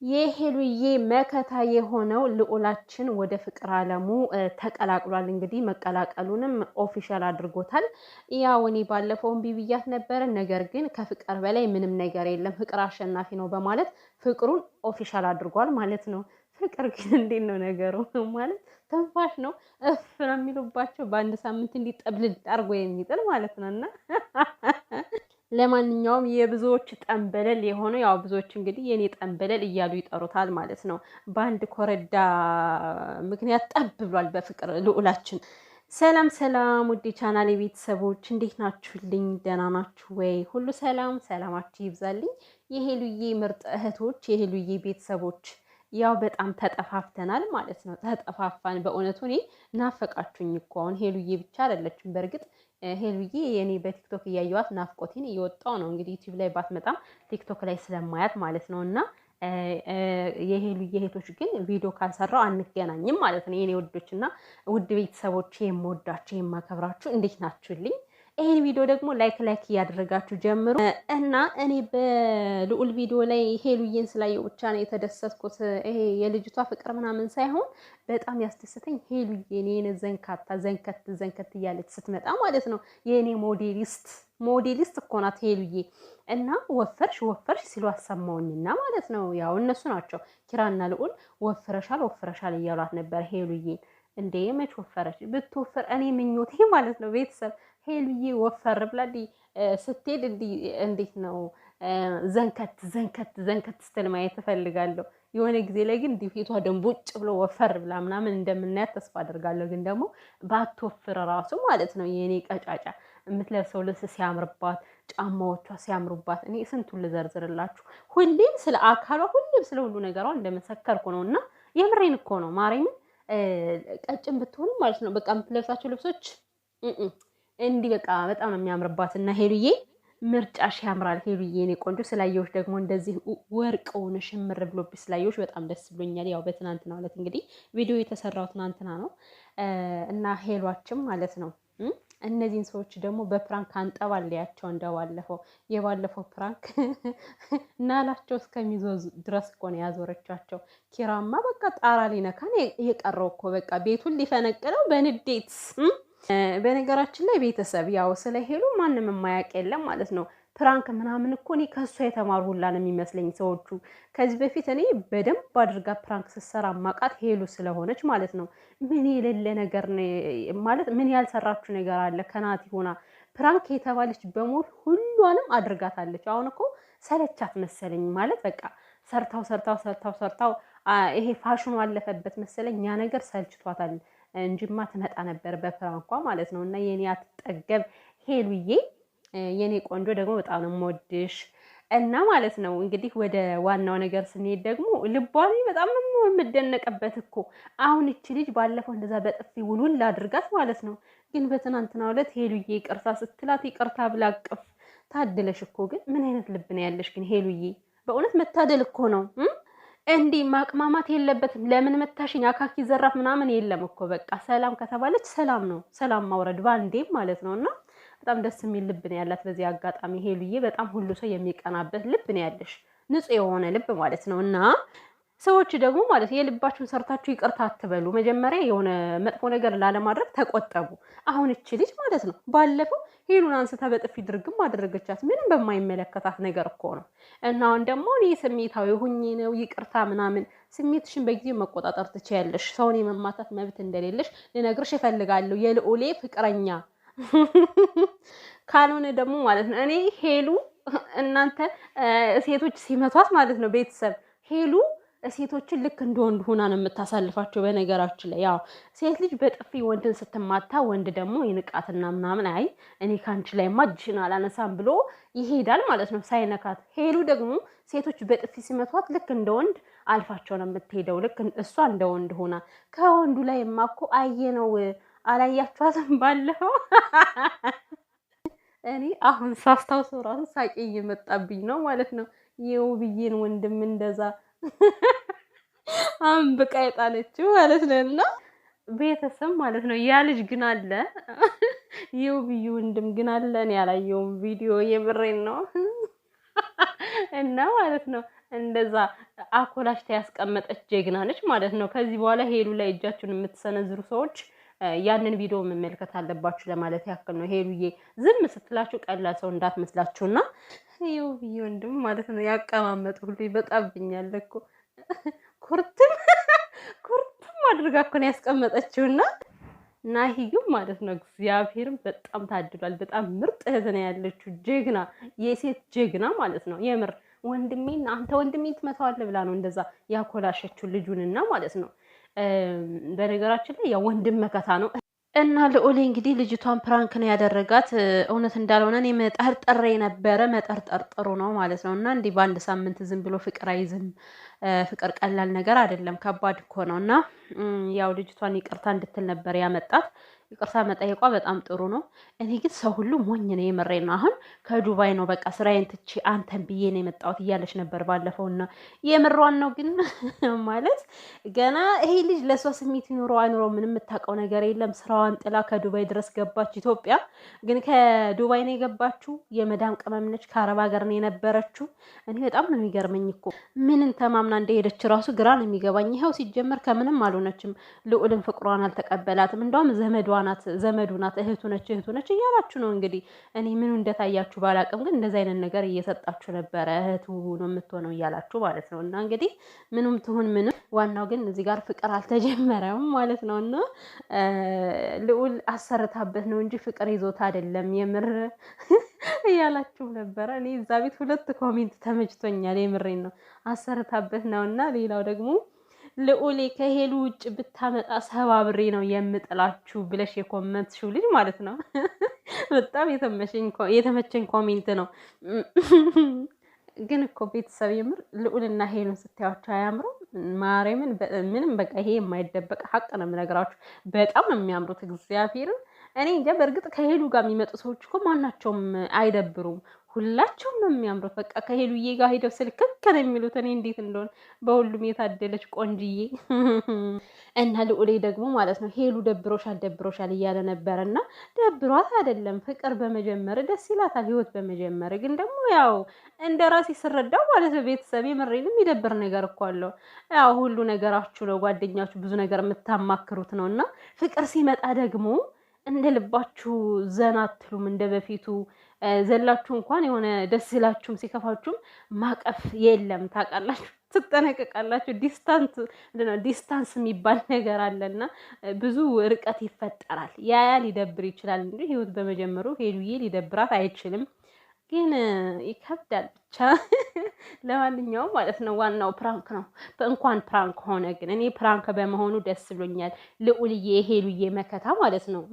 የሄሉዬ መከታ የሆነው ልዑላችን ወደ ፍቅር አለሙ ተቀላቅሏል። እንግዲህ መቀላቀሉንም ኦፊሻል አድርጎታል። ያው እኔ ባለፈው እምቢ ብያት ነበረ፣ ነገር ግን ከፍቅር በላይ ምንም ነገር የለም፣ ፍቅር አሸናፊ ነው በማለት ፍቅሩን ኦፊሻል አድርጓል ማለት ነው። ፍቅር ግን እንዴት ነው ነገሩ? ማለት ትንፋሽ ነው እፍ ነው የሚሉባቸው በአንድ ሳምንት እንዲጠብልል አድርጎ የሚጥል ማለት ነው እና ለማንኛውም የብዙዎች ጠንበለል የሆነው ያው ብዙዎች እንግዲህ የኔ ጠንበለል እያሉ ይጠሩታል ማለት ነው። በአንድ ኮረዳ ምክንያት ጠብ ብሏል በፍቅር ልዑላችን። ሰላም ሰላም፣ ውዴ ቻናል ቤተሰቦች እንዴት ናችሁልኝ? ደህና ናችሁ ወይ? ሁሉ ሰላም ሰላማችሁ ይብዛልኝ። የሄሉዬ ምርጥ እህቶች፣ የሄሉዬ ቤተሰቦች ያው በጣም ተጠፋፍተናል ማለት ነው። ተጠፋፋን በእውነቱ። እኔ ናፈቃችሁኝ እኮ አሁን ሄሉዬ ብቻ አይደለችም በእርግጥ ሄሉዬ የኔ በቲክቶክ እያየዋት ናፍቆቴን እየወጣው ነው። እንግዲህ ዩቲዩብ ላይ ባትመጣም ቲክቶክ ላይ ስለማያት ማለት ነው። እና የሄሉዬ እህቶች ግን ቪዲዮ ካልሰራው አንገናኝም ማለት ነው። የኔ ውዶች እና ውድ ቤተሰቦች የምወዳችሁ የማከብራችሁ እንዴት ናችሁልኝ? ይሄን ቪዲዮ ደግሞ ላይክ እያደረጋችሁ ጀምሩ እና እኔ በልዑል ቪዲዮ ላይ ሄሉዬን ስላየው ብቻ ነው የተደሰትኩት። ይሄ የልጅቷ ፍቅር ምናምን ሳይሆን በጣም ያስደስተኝ ሄሉዬ የኔ ዘንከት እያለች ስትመጣ ማለት ነው። የኔ ሞዴሊስት እኮ ናት ሄሉዬ። እና ወፈርሽ ሲሉ አሰማውኝና ማለት ነው። ያው እነሱ ናቸው ኪራና ልዑል ወፍረሻል እያሏት ነበር ሄሉዬን። እንዴ መች ወፈረች? ብትወፍር እኔ ምኞቴ ማለት ነው ቤተሰብ ሄሉዬ ወፈር ብላ ስትሄድ እንዴት ነው ዘንከት ስትል ማየት እፈልጋለሁ። የሆነ ጊዜ ላይ ግን ፊቷ ደንቦጭ ብሎ ወፈር ብላ ምናምን እንደምናያት ተስፋ አደርጋለሁ። ግን ደግሞ ባትወፍር ራሱ ማለት ነው የኔ ቀጫጫ የምትለብሰው ልብስ ሲያምርባት፣ ጫማዎቿ ሲያምሩባት፣ እኔ ስንቱን ልዘርዝርላችሁ። ሁሌም ስለ አካሏ ሁሌም ስለ ሁሉ ነገሯ እንደመሰከርኩ ነው። እና የምሬን እኮ ነው ማርያምን። ቀጭን ብትሆንም ማለት ነው በቃ የምትለብሳቸው ልብሶች እንዲህ በቃ በጣም ነው የሚያምርባት። እና ሄሉዬ ምርጫሽ ያምራል። ሄሉዬ እኔ ቆንጆ ስላየሁሽ ደግሞ እንደዚህ ወርቅ ሆነ ሽምር ብሎብሽ ስላየሁሽ በጣም ደስ ብሎኛል። ያው በትናንትና ዕለት እንግዲህ ቪዲዮ የተሰራው ትናንትና ነው እና ሄሏችም ማለት ነው እነዚህን ሰዎች ደግሞ በፕራንክ አንጠባለያቸው። እንደባለፈው የባለፈው ፕራንክ ናላቸው እስከሚዞዙ ድረስ እኮ ነው ያዞረቻቸው። ኪራማ በቃ ጣራ ሊነካን የቀረው እኮ በቃ ቤቱን ሊፈነቅለው በንዴት። በነገራችን ላይ ቤተሰብ ያው ስለ ሄሉ ማንም የማያውቅ የለም ማለት ነው። ፕራንክ ምናምን እኮ እኔ ከእሷ የተማሩ ሁላ ነው የሚመስለኝ ሰዎቹ። ከዚህ በፊት እኔ በደንብ አድርጋ ፕራንክ ስትሰራ ማቃት ሄሉ ስለሆነች ማለት ነው። ምን የሌለ ነገር ማለት ምን ያልሰራችሁ ነገር አለ? ከናቲ ሆና ፕራንክ የተባለች በሙሉ ሁሏንም አድርጋታለች። አሁን እኮ ሰለቻት መሰለኝ ማለት በቃ ሰርታው ይሄ ፋሽኑ አለፈበት መሰለኝ። ያ ነገር ሰልችቷታል እንጂማ ትመጣ ነበር በፕራንኳ ማለት ነው። እና የኔ አትጠገብ ሄሉዬ የኔ ቆንጆ ደግሞ በጣም ነው የምወድሽ እና ማለት ነው። እንግዲህ ወደ ዋናው ነገር ስንሄድ ደግሞ ልቧን በጣም ነው የምደነቅበት እኮ። አሁን እቺ ልጅ ባለፈው እንደዛ በጥፊ ውሉን ላድርጋት ማለት ነው። ግን በትናንትናው ዕለት ሄሉዬ ይቅርታ ስትላት ይቅርታ ብላ አቅፍ። ታድለሽ እኮ ግን ምን አይነት ልብ ነው ያለሽ ግን ሄሉዬ፣ በእውነት መታደል እኮ ነው። እንዲህ ማቅማማት የለበትም። ለምን መታሽኝ አካኪ ዘራፍ ምናምን የለም እኮ በቃ ሰላም ከተባለች ሰላም ነው፣ ሰላም ማውረድ ባንዴም ማለት ነው። እና በጣም ደስ የሚል ልብ ነው ያላት። በዚህ አጋጣሚ ሄሉዬ በጣም ሁሉ ሰው የሚቀናበት ልብ ነው ያለሽ፣ ንጹህ የሆነ ልብ ማለት ነው። እና ሰዎች ደግሞ ማለት የልባችሁን ሰርታችሁ ይቅርታ አትበሉ። መጀመሪያ የሆነ መጥፎ ነገር ላለማድረግ ተቆጠቡ። አሁን እቺ ልጅ ማለት ነው ባለፈው ሄሉን አንስታ በጥፊ ድርግም አደረገቻት፣ ምንም በማይመለከታት ነገር እኮ ነው። እና አሁን ደግሞ እኔ ስሜታዊ ሁኜ ነው ይቅርታ ምናምን። ስሜትሽን በጊዜው መቆጣጠር ትችያለሽ። ሰውን የመማታት መብት እንደሌለሽ ልነግርሽ እፈልጋለሁ የልዑሌ ፍቅረኛ። ካልሆነ ደግሞ ማለት ነው እኔ ሄሉ እናንተ ሴቶች ሲመቷት ማለት ነው ቤተሰብ ሄሉ ሴቶችን ልክ እንደወንድ ሆና ነው የምታሳልፋቸው። በነገራችን ላይ ያው ሴት ልጅ በጥፊ ወንድን ስትማታ ወንድ ደግሞ ይንቃትና ምናምን አይ እኔ ካንቺ ላይ ማጅሽን አላነሳም ብሎ ይሄዳል ማለት ነው ሳይነካት። ሄሉ ደግሞ ሴቶች በጥፊ ሲመቷት ልክ እንደ ወንድ አልፋቸው ነው የምትሄደው። ልክ እሷ እንደ ወንድ ሆና ከወንዱ ላይ ማኮ አየነው። አላያችኋትም? ባለፈው እኔ አሁን ሳስታውሰው ራሱ ሳቄ እየመጣብኝ ነው ማለት ነው። የውብዬን ወንድም እንደዛ አንብቃ የጣለችው ማለት ነው። እና ቤተሰብ ማለት ነው ያ ልጅ ግን አለ የውብዬ ወንድም ግን አለ። እኔ ያላየውም ቪዲዮ የብሬን ነው እና ማለት ነው እንደዛ አኮላሽታ ያስቀመጠች ጀግና ነች ማለት ነው። ከዚህ በኋላ ሄሉ ላይ እጃችሁን የምትሰነዝሩ ሰዎች ያንን ቪዲዮ መመልከት አለባችሁ ለማለት ያክል ነው። ሄሉዬ ዝም ስትላችሁ ቀላል ሰው እንዳትመስላችሁና ይኸው ብዬ ወንድም ማለት ነው ያቀማመጡ ሁሉ ይበጣብኛል እኮ ኩርትም ኩርትም አድርጋ እኮ ነው ያስቀመጠችውና ናሂ ግን ማለት ነው እግዚአብሔርም በጣም ታድሏል። በጣም ምርጥ እህት ነው ያለችው፣ ጀግና የሴት ጀግና ማለት ነው። የምር ወንድሜን አንተ ወንድሜን ትመታዋለህ ብላ ነው እንደዛ ያኮላሸችው ልጁንና ማለት ነው። በነገራችን ላይ ያው ወንድም መከታ ነው እና ልዑሌ እንግዲህ ልጅቷን ፕራንክ ነው ያደረጋት። እውነት እንዳልሆነ እኔ መጠርጠሬ ነበረ። መጠርጠር ጥሩ ነው ማለት ነው። እና እንዲህ በአንድ ሳምንት ዝም ብሎ ፍቅር አይዝም። ፍቅር ቀላል ነገር አይደለም፣ ከባድ እኮ ነው። እና ያው ልጅቷን ይቅርታ እንድትል ነበር ያመጣት። ይቅርታ መጠየቋ በጣም ጥሩ ነው። እኔ ግን ሰው ሁሉ ሞኝ ነው፣ የምሬን ነው። አሁን ከዱባይ ነው በቃ ስራዬን ትቼ አንተን ብዬ ነው የመጣሁት እያለች ነበር ባለፈው። እና የምሯን ነው ግን ማለት ገና ይሄ ልጅ ለሷ ስሜት ይኑረው አይኑረው ምንም የምታውቀው ነገር የለም። ስራዋን ጥላ ከዱባይ ድረስ ገባች ኢትዮጵያ። ግን ከዱባይ ነው የገባችው። የመዳም ቅመም ነች፣ ከአረብ ሀገር ነው የነበረችው። እኔ በጣም ነው የሚገርመኝ እኮ ምንን ተማምና እንደሄደች ራሱ ግራ ነው የሚገባኝ። ይኸው ሲጀመር ከምንም አልሆነችም። ልዑልን ፍቅሯን አልተቀበላትም። እንደውም ዘመዱ ናት፣ እህቱ ነች እያላችሁ ነው እንግዲህ። እኔ ምኑ እንደታያችሁ ባላቅም ግን እንደዚ አይነት ነገር እየሰጣችሁ ነበረ። እህቱ ነው የምትሆነው እያላችሁ ማለት ነው። እና እንግዲህ ምኑም ትሁን ምንም፣ ዋናው ግን እዚህ ጋር ፍቅር አልተጀመረም ማለት ነው። እና ልዑል አሰርታበት ነው እንጂ ፍቅር ይዞታ አይደለም የምር እያላችሁ ነበረ። እኔ እዛ ቤት 2 ኮሜንት ተመችቶኛል። የምሬን ነው፣ አሰርታበት ነው። እና ሌላው ደግሞ ልዑሌ ከሄሉ ውጭ ብታመጣ ሰባብሬ ነው የምጥላችሁ ብለሽ የኮመንትሽው ልጅ ማለት ነው። በጣም የተመቸኝ ኮሜንት ነው። ግን እኮ ቤተሰብ የምር ልዑልና ሄሉን ስታያቸው አያምሩም? ማርያምን ምንም በቃ ይሄ የማይደበቅ ሀቅ ነው የምነግራችሁ። በጣም ነው የሚያምሩት እግዚአብሔርን። እኔ እንጃ በእርግጥ ከሄሉ ጋር የሚመጡ ሰዎች እኮ ማናቸውም አይደብሩም። ሁላቸውም ነው የሚያምሩት። በቃ ከሄሉዬ ጋር ሄደው ስልክክ ነው የሚሉት። እኔ እንዴት እንደሆነ በሁሉም የታደለች ቆንጅዬ እና ልዑሌ ደግሞ ማለት ነው ሄሉ ደብሮሻል እያለ ነበረ። እና ደብሯት አይደለም ፍቅር በመጀመር ደስ ይላታል። ህይወት በመጀመር ግን ደግሞ ያው እንደ ራሴ ስረዳው ማለት ነው ቤተሰብ የምሬንም የሚደብር ነገር እኮ አለው። ያው ሁሉ ነገራችሁ ነው፣ ጓደኛችሁ ብዙ ነገር የምታማክሩት ነው። እና ፍቅር ሲመጣ ደግሞ እንደ ልባችሁ ዘና አትሉም እንደ በፊቱ ዘላችሁ እንኳን የሆነ ደስ ይላችሁም ሲከፋችሁም ማቀፍ የለም። ታውቃላችሁ፣ ትጠነቀቃላችሁ። ዲስታንስ የሚባል ነገር አለና ብዙ ርቀት ይፈጠራል። ያ ሊደብር ይችላል እንጂ ህይወት በመጀመሩ ሄሉዬ ሊደብራት አይችልም። ግን ይከብዳል ብቻ። ለማንኛውም ማለት ነው ዋናው ፕራንክ ነው። እንኳን ፕራንክ ሆነ ግን እኔ ፕራንክ በመሆኑ ደስ ብሎኛል። ልዑልዬ ሄሉዬ መከታ ማለት ነው።